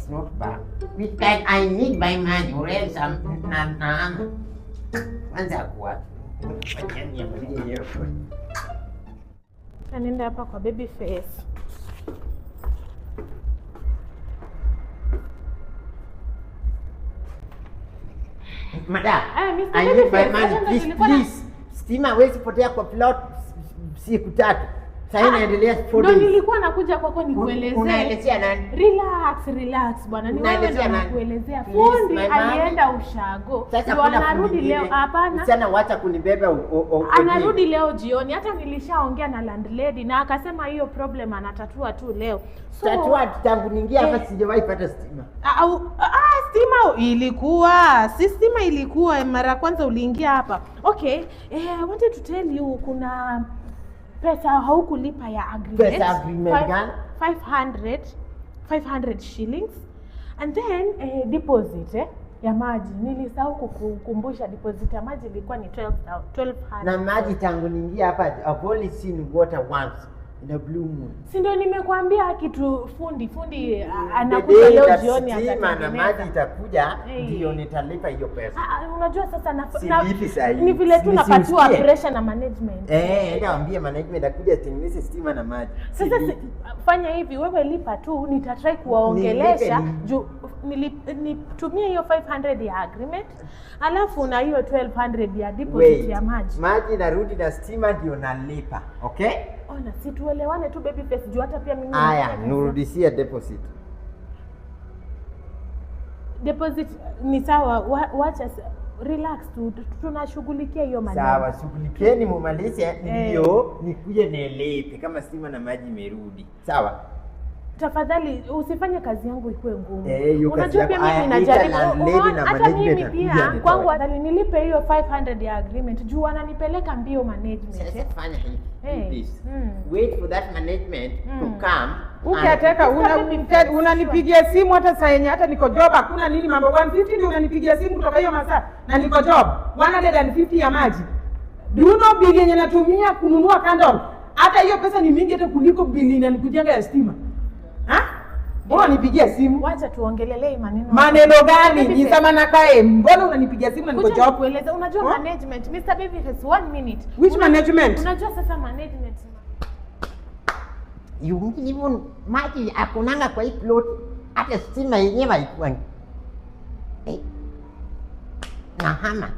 It's not bad. Because I need my money or else I'm not. Kwanza kwa. Anaenda hapa kwa baby face. Madam, I need my money, please. Stima hawezi potea kwa plot siku 3. Sasa inaendelea 4 days. Ndio nilikuwa nakuja kwako nikuelezea. Unaelezea nani? Relax bwana. Ni wewe ndio nakuelezea. Fundi alienda ushago. Ndio anarudi leo. Hapana. Sana wacha kunibeba anarudi leo jioni. Hata nilishaongea na landlady na akasema hiyo problem anatatua tu leo. So tatua tangu niingia hapa sijawahi pata stima. Stima ilikuwa. Si stima ilikuwa mara kwanza uliingia hapa. Okay. I wanted to tell you kuna pesa haukulipa ya agreement. Pesa agreement gani? 500 shillings. And then deposit ya maji. Nilisahau kukukumbusha deposit ya maji ilikuwa ni 1200. Na maji tangu niingia hapa I've only seen water once in a blue moon. Si ndio nimekuambia kitu fundi anakuja leo jioni atatengeneza. Na maji itakuja ndio nitalipa hiyo pesa. Unajua sasa ni vile tu napatiwa pressure na management. Ndio ambie management akuja atengeneze stima na maji. Sasa fanya hivi, wewe lipa tu, nitatry kuwaongelesha juu nitumie hiyo 500 ya agreement. Alafu na hiyo 1200 ya deposit ya maji. Maji narudi na stima ndio nalipa. Okay? Ona, si tuelewane tu baby face juu hata pia mimi. Aya, nurudishia deposit. Deposit ni sawa, wacha relax tu, tunashughulikia hiyo maneno. Sawa, shughulikieni mumalize ndio nikuje nilipe kama stima na maji imerudi. Sawa? Tafadhali usifanye kazi yangu ikuwe ngumu. Unajua pia mimi ninajaribu. Hata mimi pia kwangu adhali nilipe hiyo 500 ya agreement juu ananipeleka mbio management. Sasa fanya hivi. Please. Wait for that management to come. Ukitaka unanipigia simu hata saa yenye hata niko job hakuna nini mambo 150 ndio unanipigia simu kutoka hiyo masaa na niko job 150 ya maji. Do you know bili yenye natumia kununua candle? Hata hiyo pesa ni mingi hata kuliko bili inanikujanga ya stima. Mbona nipigia simu? Wacha tuongelelee maneno. Maneno gani? Ni sama na kae. Mbona unanipigia simu na niko job? Kueleza unajua management. Mr. Baby has 1 minute. Which management? Unajua sasa management. Even maji akunanga kwa hii plot hata stima yenyewe haikuwa. Na hama